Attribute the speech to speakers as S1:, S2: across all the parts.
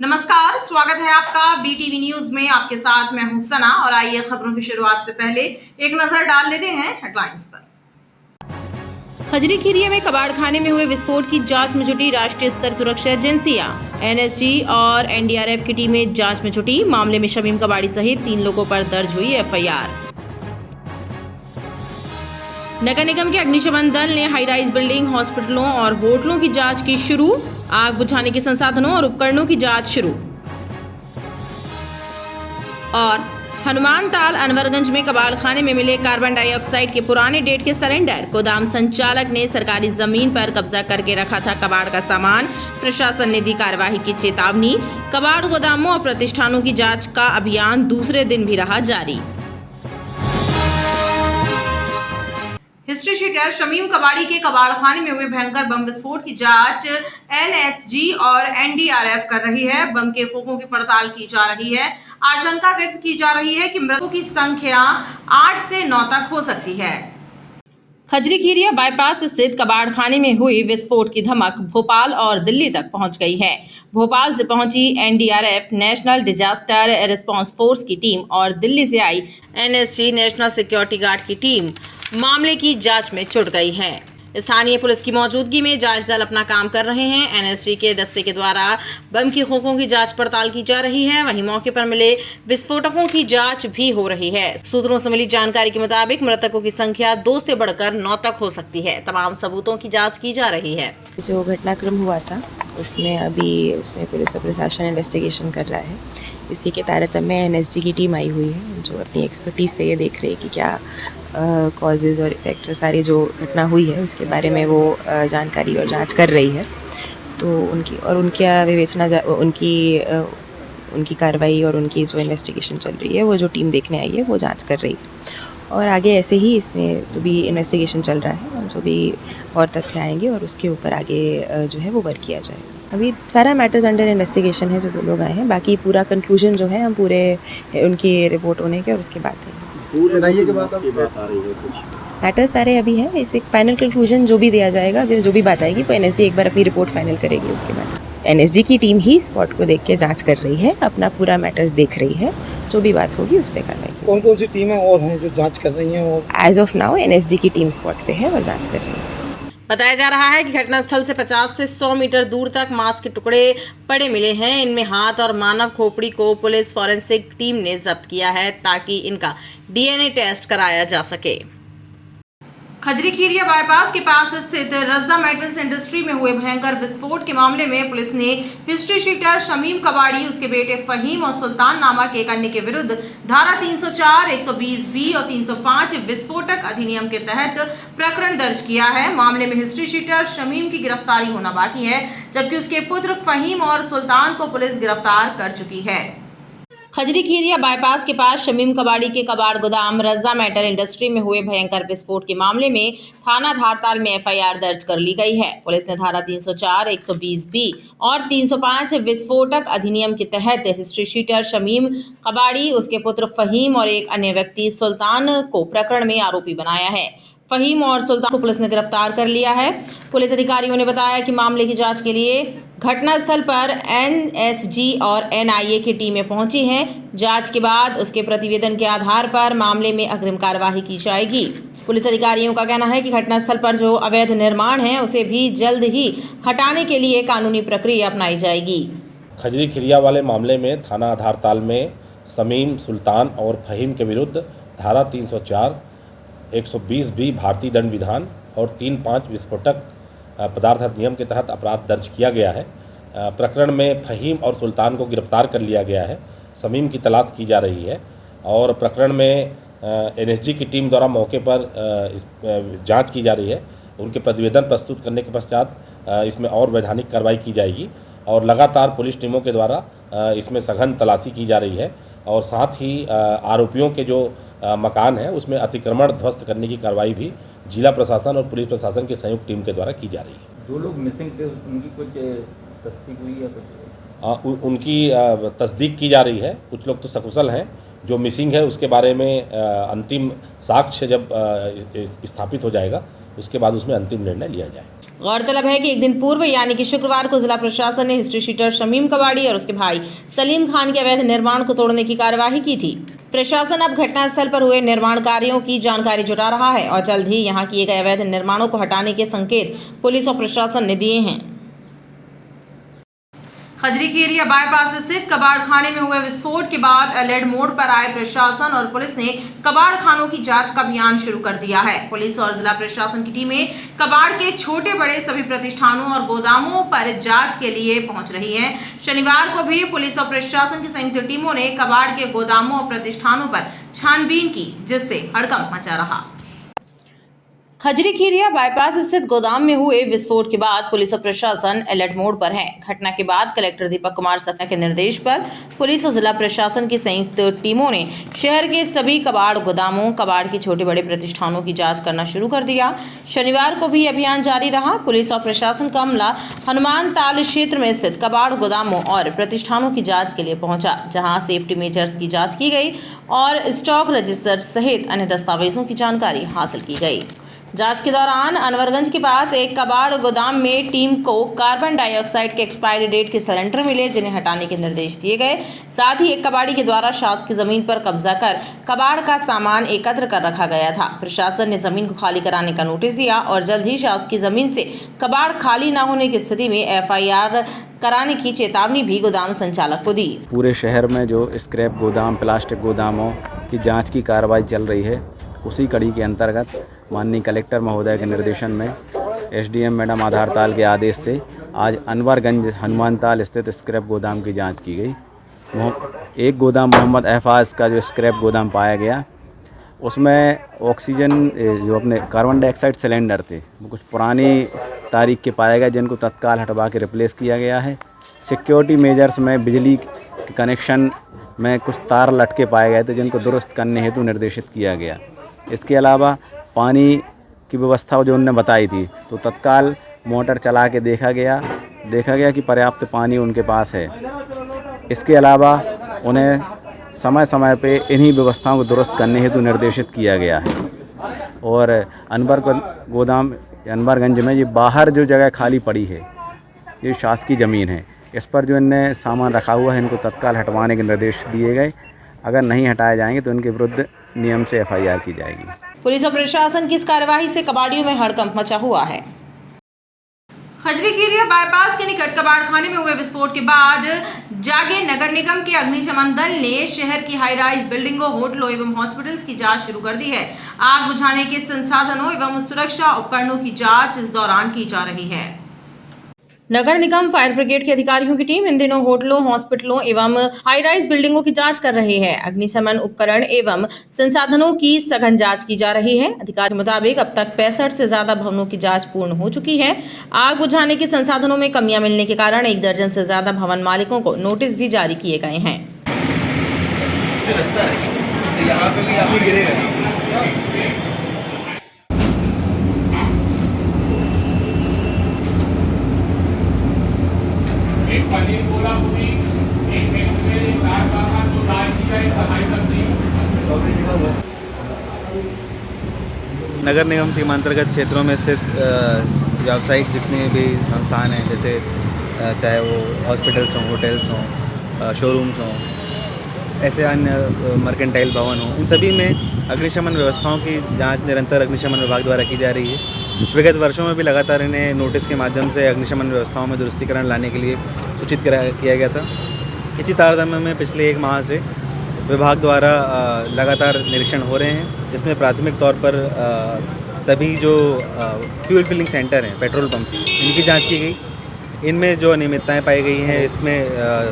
S1: नमस्कार, स्वागत है आपका BTV न्यूज में। आपके साथ मैं हूं सना और आइए खबरों की शुरुआत से पहले एक नजर डाल लेते हैं हेडलाइंस पर। खजरीखीरिया में कबाड़खाने में हुए विस्फोट की जांच में जुटी राष्ट्रीय स्तर सुरक्षा एजेंसियां। NSG और NDRF की टीमें जांच में जुटी। मामले में शमीम कबाड़ी सहित 3 लोगों पर दर्ज हुई FIR। नगर निगम के अग्निशमन दल ने हाई राइज बिल्डिंग, हॉस्पिटलों और होटलों की जांच की शुरू। आग बुझाने के संसाधनों और उपकरणों की जांच शुरू। और हनुमान ताल अनवरगंज में कबाड़खाने में मिले कार्बन डाइऑक्साइड के पुराने डेट के सिलेंडर। गोदाम संचालक ने सरकारी जमीन पर कब्जा करके रखा था कबाड़ का सामान। प्रशासन ने दी कार्रवाई की चेतावनी। कबाड़ गोदामों और प्रतिष्ठानों की जांच का अभियान दूसरे दिन भी रहा जारी। हिस्ट्री शीटर शमीम कबाड़ी के कबाड़खाने में हुए भयंकर बम विस्फोट की जांच NSG और NDRF कर रही है। बम के खोखों की पड़ताल की जा रही है। आशंका व्यक्त की जा रही है कि मृतकों की संख्या 8 से 9 तक हो सकती है। खजरीखीरिया बाईपास स्थित कबाड़खाने में हुई विस्फोट की धमक भोपाल और दिल्ली तक पहुंच गई है। भोपाल से पहुंची NDRF national disaster response force की टीम और दिल्ली से आई NSG नेशनल सिक्योरिटी गार्ड की टीम मामले की जांच में जुट गई है। स्थानीय पुलिस की मौजूदगी में जांच दल अपना काम कर रहे हैं। NSG के दस्ते के द्वारा बम की खोखों की जांच पड़ताल की जा रही है। वहीं मौके पर मिले विस्फोटकों की जांच भी हो रही है। सूत्रों से मिली जानकारी के मुताबिक मृतकों की संख्या 2 से बढ़कर 9 तक हो सकती है। तमाम सबूतों की जांच की जा रही है।
S2: जो घटनाक्रम हुआ था उसमें पुलिस और प्रशासन इन्वेस्टिगेशन कर रहा है। इसी के तारतम्य NSG की टीम आई हुई है जो अपनी एक्सपर्टीज से ये देख रही है कि क्या कॉजेज़ और इफेक्ट सारी जो घटना हुई है उसके बारे में वो जानकारी और जांच कर रही है। तो उनकी कार्रवाई और उनकी जो इन्वेस्टिगेशन चल रही है वो जो टीम देखने आई है वो जांच कर रही है। और आगे ऐसे ही इसमें जो भी इन्वेस्टिगेशन चल रहा है जो भी और तथ्य आएंगे और उसके ऊपर आगे जो है वो वर्क किया जाएगा। अभी सारा मैटर्स अंडर इन्वेस्टिगेशन है जो 2 लोग आए हैं। बाकी पूरा कंक्लूजन जो है हम पूरे उनकी रिपोर्ट होने के और उसके बाद देंगे। मैटर सारे अभी हैं। इस एक फाइनल कंक्लूजन जो भी दिया जाएगा, जो भी बात आएगी वो NSG एक बार अपनी रिपोर्ट फाइनल करेगी। उसके बाद NSG की टीम ही स्पॉट को देख के जांच कर रही है, अपना पूरा मैटर्स देख रही है। जो भी बात होगी उस पर कार्रवाई की।
S3: कौन सी टीमें और हैं जो जांच कर रही हैं? और
S2: एज ऑफ नाउ NSG की टीम स्पॉट पे है और जांच कर रही है।
S1: बताया जा रहा है कि घटनास्थल से 50 से 100 मीटर दूर तक मांस के टुकड़े पड़े मिले हैं। इनमें हाथ और मानव खोपड़ी को पुलिस फॉरेंसिक टीम ने जब्त किया है ताकि इनका DNA टेस्ट कराया जा सके। खजरीखीरिया बाईपास के पास स्थित रज़ा मेटल्स इंडस्ट्री में हुए भयंकर विस्फोट के मामले में पुलिस ने हिस्ट्री शीटर शमीम कबाड़ी, उसके बेटे फहीम और सुल्तान नामक एक अन्य के विरुद्ध धारा 304, 120B और 305 विस्फोटक अधिनियम के तहत प्रकरण दर्ज किया है। मामले में हिस्ट्री शीटर शमीम की गिरफ्तारी होना बाकी है, जबकि उसके पुत्र फहीम और सुल्तान को पुलिस गिरफ्तार कर चुकी है। खजरीखीरिया बाईपास के पास शमीम कबाड़ी के कबाड़ गोदाम रज़ा मेटल इंडस्ट्री में हुए भयंकर विस्फोट के मामले में थाना धारताल में FIR दर्ज कर ली गई है। पुलिस ने धारा 304, 120B और 305 विस्फोटक अधिनियम के तहत हिस्ट्री शीटर शमीम कबाड़ी, उसके पुत्र फहीम और एक अन्य व्यक्ति सुल्तान को प्रकरण में आरोपी बनाया है। फहीम और सुल्तान को पुलिस ने गिरफ्तार कर लिया है। पुलिस अधिकारियों ने बताया कि मामले की जांच के लिए घटनास्थल पर NSG और NIA की टीमें पहुंची हैं। जांच के बाद उसके प्रतिवेदन के आधार पर मामले में अग्रिम कार्यवाही की जाएगी। पुलिस अधिकारियों का कहना है कि घटनास्थल पर जो अवैध निर्माण है उसे भी जल्द ही हटाने के लिए कानूनी प्रक्रिया अपनाई जाएगी।
S4: खजरीखीरिया वाले मामले में थाना धारताल में शमीम, सुल्तान और फहीम के विरुद्ध धारा 304, 120B भारतीय दंड विधान और 305 विस्फोटक पदार्थ अधिनियम के तहत अपराध दर्ज किया गया है। प्रकरण में फहीम और सुल्तान को गिरफ्तार कर लिया गया है। शमीम की तलाश की जा रही है और प्रकरण में NSG की टीम द्वारा मौके पर जांच की जा रही है। उनके प्रतिवेदन प्रस्तुत करने के पश्चात इसमें और वैधानिक कार्रवाई की जाएगी और लगातार पुलिस टीमों के द्वारा इसमें सघन तलाशी की जा रही है और साथ ही आरोपियों के जो मकान है उसमें अतिक्रमण ध्वस्त करने की कार्रवाई भी जिला प्रशासन और पुलिस प्रशासन की संयुक्त टीम के द्वारा की जा रही है।
S5: 2 लोग मिसिंग थे, उनकी कुछ तस्दीक हुई या कुछ?
S4: उनकी तस्दीक की जा रही है। कुछ लोग तो सकुशल हैं। जो मिसिंग है उसके बारे में अंतिम साक्ष्य जब स्थापित हो जाएगा उसके बाद उसमें अंतिम निर्णय लिया जाएगा।
S1: गौरतलब है कि एक दिन पूर्व यानी कि शुक्रवार को जिला प्रशासन ने हिस्ट्री शीटर शमीम कबाड़ी और उसके भाई सलीम खान के अवैध निर्माण को तोड़ने की कार्यवाही की थी। प्रशासन अब घटनास्थल पर हुए निर्माण कार्यों की जानकारी जुटा रहा है और जल्द ही यहां किए गए अवैध निर्माणों को हटाने के संकेत पुलिस और प्रशासन ने दिए हैं। खजरी के एरिया बाईपास स्थित कबाड़ खाने में हुए विस्फोट के बाद अलर्ट मोड पर आए प्रशासन और पुलिस ने कबाड़ खानों की जांच का अभियान शुरू कर दिया है। पुलिस और जिला प्रशासन की टीमें कबाड़ के छोटे बड़े सभी प्रतिष्ठानों और गोदामों पर जांच के लिए पहुंच रही हैं। शनिवार को भी पुलिस और प्रशासन की संयुक्त टीमों ने कबाड़ के गोदामों और प्रतिष्ठानों पर छानबीन की, जिससे हड़कंप मचा रहा। खजरी खीरिया बाईपास स्थित गोदाम में हुए विस्फोट के बाद पुलिस और प्रशासन अलर्ट मोड पर है। घटना के बाद कलेक्टर दीपक कुमार सक्सेना के निर्देश पर पुलिस और जिला प्रशासन की संयुक्त टीमों ने शहर के सभी कबाड़ गोदामों, कबाड़ के छोटे बड़े प्रतिष्ठानों की जांच करना शुरू कर दिया। शनिवार को भी अभियान जारी रहा। पुलिस और प्रशासन का अमला हनुमान ताल क्षेत्र में स्थित कबाड़ गोदामों और प्रतिष्ठानों की जाँच के लिए पहुंचा, जहाँ सेफ्टी मेजर्स की जाँच की गई और स्टॉक रजिस्टर सहित अन्य दस्तावेजों की जानकारी हासिल की गई। जांच के दौरान अनवरगंज के पास एक कबाड़ गोदाम में टीम को कार्बन डाइऑक्साइड के एक्सपायरी डेट के सिलेंडर मिले, जिन्हें हटाने के निर्देश दिए गए। साथ ही एक कबाड़ी के द्वारा शासकीय जमीन पर कब्जा कर कबाड़ का सामान एकत्र कर रखा गया था। प्रशासन ने जमीन को खाली कराने का नोटिस दिया और जल्द ही शासकीय जमीन से कबाड़ खाली न होने की स्थिति में FIR कराने की चेतावनी भी गोदाम संचालक को दी।
S6: पूरे शहर में जो स्क्रैप गोदाम, प्लास्टिक गोदामों की जाँच की कार्रवाई चल रही है, उसी कड़ी के अंतर्गत माननीय कलेक्टर महोदय के निर्देशन में SDM मैडम आधार ताल के आदेश से आज अनवरगंज हनुमान ताल स्थित स्क्रैप गोदाम की जांच की गई। एक गोदाम मोहम्मद एहफाज का जो स्क्रैप गोदाम पाया गया, उसमें ऑक्सीजन जो अपने कार्बन डाइऑक्साइड सिलेंडर थे वो कुछ पुरानी तारीख के पाए गए, जिनको तत्काल हटवा के रिप्लेस किया गया है। सिक्योरिटी मेजर्स में बिजली के कनेक्शन में कुछ तार लटके पाए गए थे, जिनको दुरुस्त करने हेतु निर्देशित किया गया। इसके अलावा पानी की व्यवस्था जो उन्होंने बताई थी, तो तत्काल मोटर चला के देखा गया कि पर्याप्त पानी उनके पास है। इसके अलावा उन्हें समय समय पे इन्हीं व्यवस्थाओं को दुरुस्त करने हेतु निर्देशित किया गया है। और अनवरगंज में ये बाहर जो जगह खाली पड़ी है, ये शासकीय ज़मीन है, इस पर जो इनने सामान रखा हुआ है, इनको तत्काल हटवाने के निर्देश दिए गए। अगर नहीं हटाए जाएंगे तो इनके विरुद्ध नियम से FIR की जाएगी।
S1: पुलिस और प्रशासन की इस कार्यवाही से कबाड़ियों में हड़कंप मचा हुआ है। खजरी खीरिया बाईपास के निकट कबाड़ खाने में हुए विस्फोट के बाद जागे नगर निगम के अग्निशमन दल ने शहर की हाई राइज बिल्डिंगों, होटलों एवं हॉस्पिटल्स की जांच शुरू कर दी है। आग बुझाने के संसाधनों एवं सुरक्षा उपकरणों की जांच इस दौरान की जा रही है। नगर निगम फायर ब्रिगेड के अधिकारियों की टीम इन दिनों होटलों, हॉस्पिटलों एवं हाई राइज बिल्डिंगों की जांच कर रही है। अग्निशमन उपकरण एवं संसाधनों की सघन जांच की जा रही है। अधिकारी के मुताबिक अब तक 65 से ज्यादा भवनों की जांच पूर्ण हो चुकी है। आग बुझाने के संसाधनों में कमियां मिलने के कारण 1 दर्जन से ज्यादा भवन मालिकों को नोटिस भी जारी किए गए हैं।
S7: नगर निगम के अंतर्गत क्षेत्रों में स्थित व्यावसायिक जितने भी संस्थान हैं, जैसे चाहे वो हॉस्पिटल्स हों, होटल्स हों, शोरूम्स हों, ऐसे अन्य मर्केंटाइल भवन हों, इन सभी में अग्निशमन व्यवस्थाओं की जांच निरंतर अग्निशमन विभाग द्वारा की जा रही है। विगत वर्षों में भी लगातार इन्हें नोटिस के माध्यम से अग्निशमन व्यवस्थाओं में दुरुस्तीकरण लाने के लिए सूचित किया गया था। इसी तारतम्य में पिछले 1 माह से विभाग द्वारा लगातार निरीक्षण हो रहे हैं, जिसमें प्राथमिक तौर पर सभी जो फ्यूल फिलिंग सेंटर हैं, पेट्रोल पंप्स, इनकी जांच की गई। इनमें जो अनियमितताएं पाई गई हैं, इसमें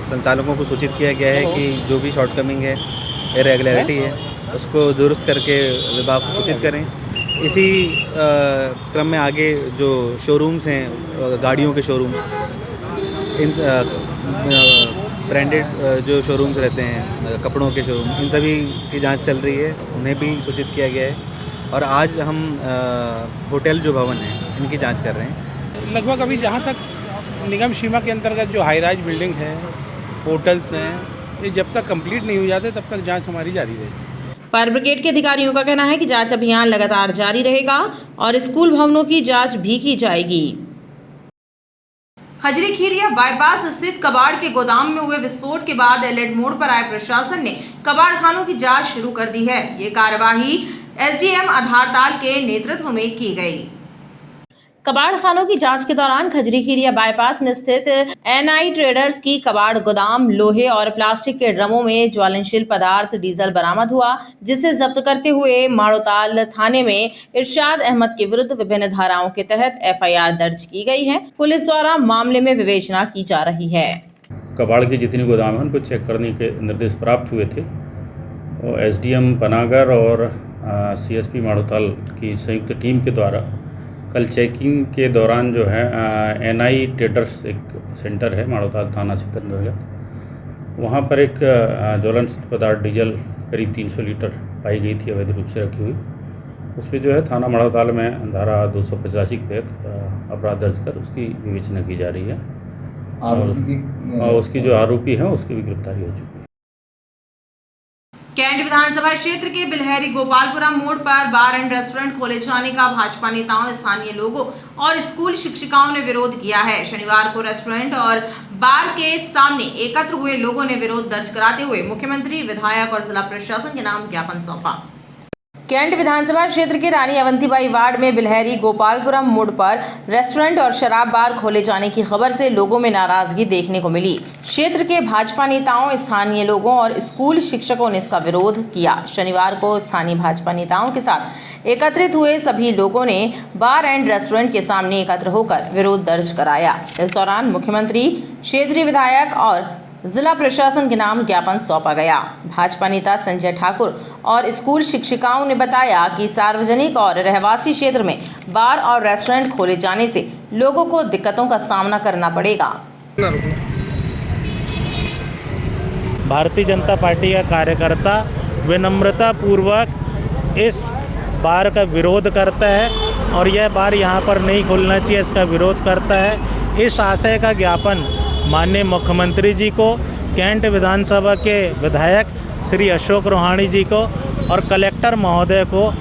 S7: संचालकों को सूचित किया गया है कि जो भी शॉर्टकमिंग है, इरेगुलरिटी है, उसको दुरुस्त करके विभाग को सूचित करें। इसी क्रम में आगे जो शोरूम्स हैं, गाड़ियों के शोरूम्स, इन ब्रांडेड जो शोरूम्स रहते हैं, कपड़ों के शोरूम, इन सभी की जांच चल रही है, उन्हें भी सूचित किया गया है। और आज हम होटल जो भवन हैं, इनकी जांच कर रहे हैं।
S3: लगभग अभी जहाँ तक निगम सीमा के अंतर्गत जो हाई राइज बिल्डिंग है, होटल्स हैं, ये जब तक कंप्लीट नहीं हो जाते तब तक जांच हमारी जारी रहेगी।
S1: फायर ब्रिगेड के अधिकारियों का कहना है कि जांच अभियान लगातार जारी रहेगा और स्कूल भवनों की जांच भी की जाएगी। खजरी खीरिया बाईपास स्थित कबाड़ के गोदाम में हुए विस्फोट के बाद एलर्ट मोड पर आए प्रशासन ने कबाड़ खानों की जांच शुरू कर दी है। ये कार्यवाही एसडीएम आधारताल के नेतृत्व में की गई। कबाड़ खानों की जांच के दौरान खजरी खीरिया बाईपास में स्थित एनआई ट्रेडर्स की कबाड़ गोदाम लोहे और प्लास्टिक के ड्रमों में ज्वलनशील पदार्थ डीजल बरामद हुआ, जिसे जब्त करते हुए माड़ोताल थाने में इरशाद अहमद के विरुद्ध विभिन्न धाराओं के तहत एफआईआर दर्ज की गई है। पुलिस द्वारा मामले में विवेचना की जा रही है।
S8: कबाड़ की जितनी गोदाम है उनको चेक करने के निर्देश प्राप्त हुए थे और एसडीएम पनागर और सीएसपी माड़ोताल की संयुक्त टीम के द्वारा कल चेकिंग के दौरान जो है एनआई ट्रेडर्स एक सेंटर है माड़ोताल थाना क्षेत्र अंतर्गत, वहाँ पर एक ज्वलनशील पदार्थ डीजल करीब 300 लीटर पाई गई थी अवैध रूप से रखी हुई। उस पर जो है थाना माड़ोताल में धारा 285 के तहत अपराध दर्ज कर उसकी विवेचना की जा रही है और उसकी जो आरोपी है उसकी भी गिरफ्तारी हो चुकी है।
S1: कैंट विधानसभा क्षेत्र के बिलहरी गोपालपुरम मोड़ पर बार एंड रेस्टोरेंट खोले जाने का भाजपा नेताओं, स्थानीय लोगों और स्कूल शिक्षिकाओं ने विरोध किया है। शनिवार को रेस्टोरेंट और बार के सामने एकत्र हुए लोगों ने विरोध दर्ज कराते हुए मुख्यमंत्री, विधायक और जिला प्रशासन के नाम ज्ञापन सौंपा। कैंट विधानसभा क्षेत्र के रानी अवंतीबाई वार्ड में बिलहरी गोपालपुरम मोड़ पर रेस्टोरेंट और शराब बार खोले जाने की खबर से लोगों में नाराजगी देखने को मिली। क्षेत्र के भाजपा नेताओं, स्थानीय लोगों और स्कूल शिक्षकों ने इसका विरोध किया। शनिवार को स्थानीय भाजपा नेताओं के साथ एकत्रित हुए सभी लोगों ने बार एंड रेस्टोरेंट के सामने एकत्र होकर विरोध दर्ज कराया। इस दौरान मुख्यमंत्री, क्षेत्रीय विधायक और जिला प्रशासन के नाम ज्ञापन सौंपा गया। भाजपा नेता संजय ठाकुर और स्कूल शिक्षिकाओं ने बताया कि सार्वजनिक और रहवासी क्षेत्र में बार और रेस्टोरेंट खोले जाने से लोगों को दिक्कतों का सामना करना पड़ेगा।
S9: भारतीय जनता पार्टी का कार्यकर्ता विनम्रता पूर्वक इस बार का विरोध करता है और यह बार यहाँ पर नहीं खुलना चाहिए, इसका विरोध करता है। इस आशय का ज्ञापन माननीय मुख्यमंत्री जी को, कैंट विधानसभा के विधायक श्री अशोक रोहाणी जी को और कलेक्टर महोदय को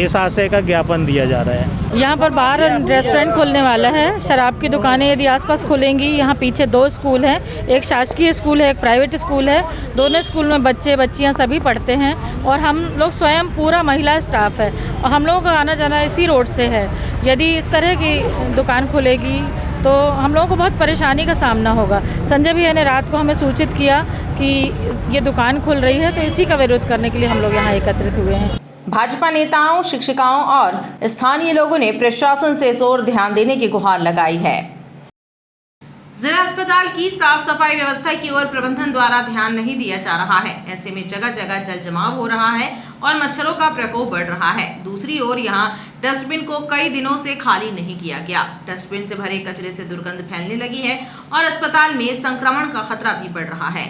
S9: इस आशय का ज्ञापन दिया जा रहा है।
S10: यहाँ पर बार रेस्टोरेंट खुलने वाला है। शराब की दुकानें यदि आसपास खुलेंगी। यहाँ पीछे 2 स्कूल हैं, एक शासकीय स्कूल है, एक प्राइवेट स्कूल है। दोनों स्कूल में बच्चे बच्चियाँ सभी पढ़ते हैं और हम लोग स्वयं पूरा महिला स्टाफ है और हम लोगों का आना जाना इसी रोड से है। यदि इस तरह की दुकान खुलेगी तो हम लोगों को बहुत परेशानी का सामना होगा। संजय भैया ने रात को हमें सूचित किया कि ये दुकान खुल रही है, तो इसी का विरोध करने के लिए हम लोग यहाँ एकत्रित हुए हैं।
S1: भाजपा नेताओं, शिक्षिकाओं और स्थानीय लोगों ने प्रशासन से इस ओर ध्यान देने की गुहार लगाई है। जिला अस्पताल की साफ सफाई व्यवस्था की ओर प्रबंधन द्वारा ध्यान नहीं दिया जा रहा है। ऐसे में जगह जगह जल जमाव हो रहा है और मच्छरों का प्रकोप बढ़ रहा है। दूसरी ओर यहाँ डस्टबिन को कई दिनों से खाली नहीं किया गया। डस्टबिन से भरे कचरे से दुर्गंध फैलने लगी है और अस्पताल में संक्रमण का खतरा भी बढ़ रहा है।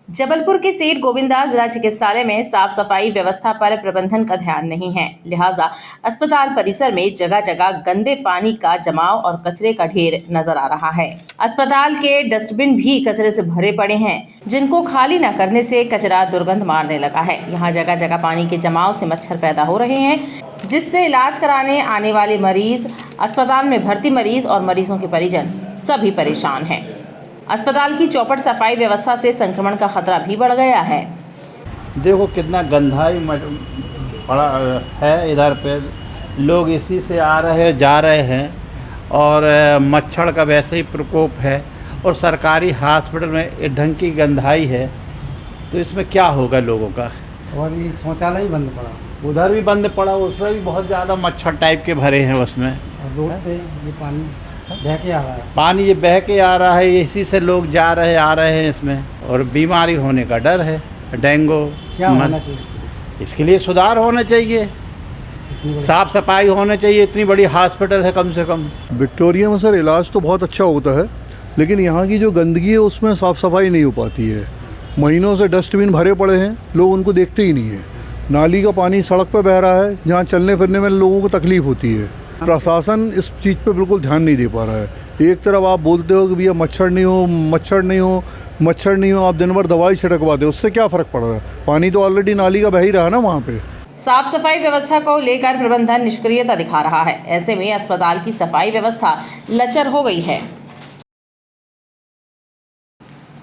S1: जबलपुर के सेठ गोविंदा जिला चिकित्सालय में साफ सफाई व्यवस्था पर प्रबंधन का ध्यान नहीं है, लिहाजा अस्पताल परिसर में जगह जगह गंदे पानी का जमाव और कचरे का ढेर नजर आ रहा है। अस्पताल के डस्टबिन भी कचरे से भरे पड़े हैं, जिनको खाली न करने से कचरा दुर्गंध मारने लगा है। यहाँ जगह जगह पानी के जमाव से मच्छर पैदा हो रहे हैं, जिससे इलाज कराने आने वाले मरीज, अस्पताल में भर्ती मरीज और मरीजों के परिजन सभी परेशान हैं। अस्पताल की चौपट सफाई व्यवस्था से संक्रमण का खतरा भी बढ़ गया है।
S11: देखो कितना गंधाई पड़ा है, इधर पे लोग इसी से आ रहे हैं, जा रहे हैं और मच्छर का वैसे ही प्रकोप है और सरकारी हॉस्पिटल में एक ढंग की गंधाई है, तो इसमें क्या होगा लोगों का।
S12: और ये शौचालय बंद पड़ा,
S11: उधर भी बंद पड़ा, उसमें भी बहुत ज़्यादा मच्छर टाइप के भरे हैं उसमें।
S12: और रोड पे ये पानी बह के आ रहा है,
S11: पानी ये बह के आ रहा है, इसी से लोग जा रहे आ रहे हैं इसमें, और बीमारी होने का डर है, डेंगू।
S12: क्या होना चाहिए
S11: इसके लिए? सुधार होना चाहिए, साफ सफाई होना चाहिए। इतनी बड़ी हॉस्पिटल है कम से कम।
S13: विक्टोरिया में सर इलाज तो बहुत अच्छा होता है, लेकिन यहाँ की जो गंदगी है उसमें साफ़ सफाई नहीं हो पाती है। महीनों से डस्टबिन भरे पड़े हैं, लोग उनको देखते ही नहीं है। नाली का पानी सड़क पर बह रहा है, जहाँ चलने फिरने में लोगों को तकलीफ़ होती है। प्रशासन इस चीज़ पे बिल्कुल ध्यान नहीं दे पा रहा है। एक तरफ आप बोलते हो कि भैया मच्छर नहीं हो, मच्छर नहीं हो, मच्छर नहीं हो, आप दिन भर दवाई छिड़कवाते हो, उससे क्या फ़र्क पड़ रहा है? पानी तो ऑलरेडी नाली का बह ही रहा है ना वहाँ पे।
S1: साफ सफाई व्यवस्था को लेकर प्रबंधन निष्क्रियता दिखा रहा है। ऐसे में अस्पताल की सफाई व्यवस्था लचर हो गई है।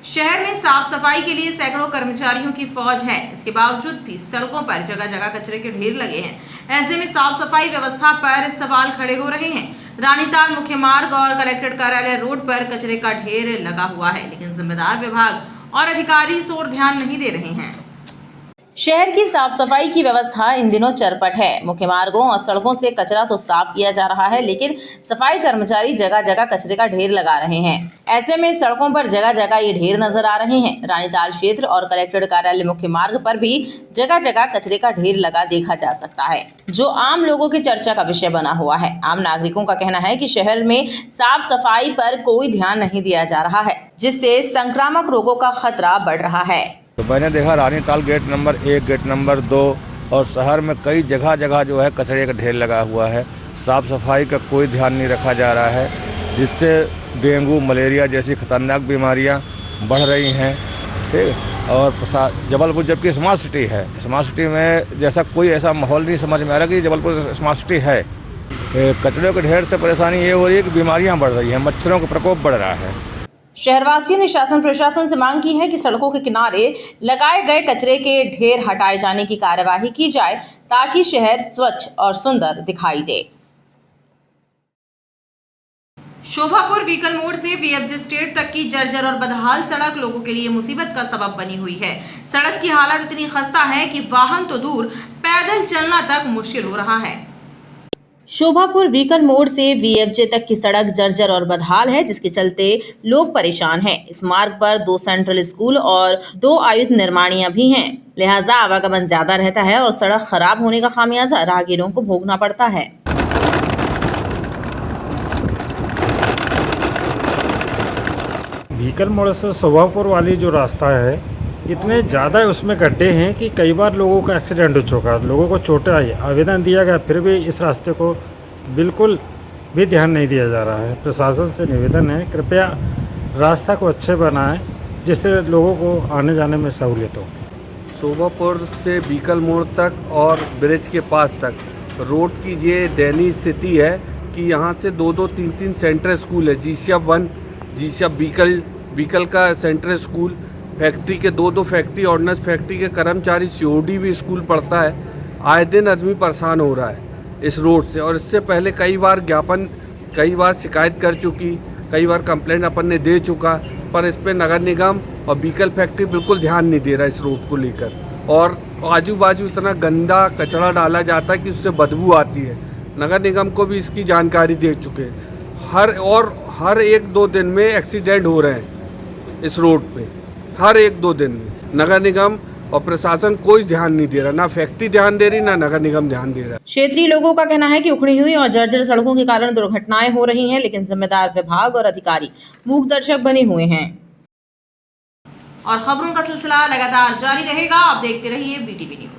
S1: शहर में साफ सफाई के लिए सैकड़ों कर्मचारियों की फौज है। इसके बावजूद भी सड़कों पर जगह जगह कचरे के ढेर लगे हैं। ऐसे में साफ सफाई व्यवस्था पर सवाल खड़े हो रहे हैं। रानीताल मुख्य मार्ग और कलेक्ट्रेट कार्यालय रोड पर कचरे का ढेर लगा हुआ है, लेकिन जिम्मेदार विभाग और अधिकारी इस ओर ध्यान नहीं दे रहे हैं। शहर की साफ सफाई की व्यवस्था इन दिनों चरपट है। मुख्य मार्गों और सड़कों से कचरा तो साफ किया जा रहा है, लेकिन सफाई कर्मचारी जगह जगह कचरे का ढेर लगा रहे हैं। ऐसे में सड़कों पर जगह जगह ये ढेर नजर आ रहे हैं। रानीताल क्षेत्र और कलेक्ट्रेट कार्यालय मुख्य मार्ग पर भी जगह जगह कचरे का ढेर लगा देखा जा सकता है, जो आम लोगों की चर्चा का विषय बना हुआ है। आम नागरिकों का कहना है कि शहर में साफ सफाई पर कोई ध्यान नहीं दिया जा रहा है, जिससे संक्रामक रोगों का खतरा बढ़ रहा है।
S14: तो मैंने देखा Ranital gate number 1, gate number 2 और शहर में कई जगह जगह जो है कचरे का ढेर लगा हुआ है। साफ़ सफाई का कोई ध्यान नहीं रखा जा रहा है, जिससे डेंगू, मलेरिया जैसी खतरनाक बीमारियां बढ़ रही हैं। ठीक, और जबलपुर जबकि स्मार्ट सिटी है, स्मार्ट सिटी में जैसा कोई ऐसा माहौल नहीं समझ में आ रहा कि जबलपुर स्मार्ट सिटी है। कचरे के ढेर से परेशानी ये हो रही है कि बीमारियाँ बढ़ रही हैं, मच्छरों का प्रकोप बढ़ रहा है।
S1: शहरवासियों ने शासन प्रशासन से मांग की है कि सड़कों के किनारे लगाए गए कचरे के ढेर हटाए जाने की कार्यवाही की जाए, ताकि शहर स्वच्छ और सुंदर दिखाई दे। शोभापुर व्हीकल मोड़ से वीएफजे स्टेट तक की जर्जर और बदहाल सड़क लोगों के लिए मुसीबत का सबब बनी हुई है। सड़क की हालत इतनी खस्ता है कि वाहन तो दूर, पैदल चलना तक मुश्किल हो रहा है। शोभापुर व्हीकल मोड़ से वीएफजे तक की सड़क जर्जर और बदहाल है, जिसके चलते लोग परेशान हैं। इस मार्ग पर 2 सेंट्रल स्कूल और 2 आयुध निर्माणियां भी हैं, लिहाजा आवागमन ज्यादा रहता है और सड़क खराब होने का खामियाजा राहगीरों को भोगना पड़ता है।
S15: व्हीकल मोड़ से शोभापुर वाली जो रास्ता है, इतने ज़्यादा उसमें गड्ढे हैं कि कई बार लोगों का एक्सीडेंट हो चुका, लोगों को चोटें आई। आवेदन दिया गया, फिर भी इस रास्ते को बिल्कुल भी ध्यान नहीं दिया जा रहा है। प्रशासन से निवेदन है, कृपया रास्ता को अच्छे बनाएं, जिससे लोगों को आने जाने में सहूलियत हो।
S16: शोभापुर से व्हीकल मोड़ तक और ब्रिज के पास तक रोड की ये दयनीय स्थिति है कि यहाँ से 2-2, 3-3 सेंट्रल स्कूल है। जीशियप 1, जीशियप व्हीकल का सेंट्रल स्कूल, फैक्ट्री के 2-2 फैक्ट्री, ऑर्डिनेंस फैक्ट्री के कर्मचारी, सीओडी भी स्कूल पढ़ता है। आए दिन आदमी परेशान हो रहा है इस रोड से। और इससे पहले कई बार शिकायत कर चुकी, कई बार कंप्लेंट अपन ने दे चुका, पर इस पर नगर निगम और व्हीकल फैक्ट्री बिल्कुल ध्यान नहीं दे रहा इस रोड को लेकर। और आजू बाजू इतना गंदा कचरा डाला जाता है कि उससे बदबू आती है। नगर निगम को भी इसकी जानकारी दे चुके हैं। हर 1-2 दिन में एक्सीडेंट हो रहे हैं इस रोड पे, हर 1-2 दिन में। नगर निगम और प्रशासन कोई ध्यान नहीं दे रहा, ना फैक्ट्री ध्यान दे रही, ना नगर निगम ध्यान दे रहा।
S1: क्षेत्रीय लोगों का कहना है कि उखड़ी हुई और जर्जर सड़कों के कारण दुर्घटनाएं हो रही हैं, लेकिन जिम्मेदार विभाग और अधिकारी मूक दर्शक बने हुए हैं। और खबरों का सिलसिला लगातार जारी रहेगा। आप देखते रहिए BTV न्यूज।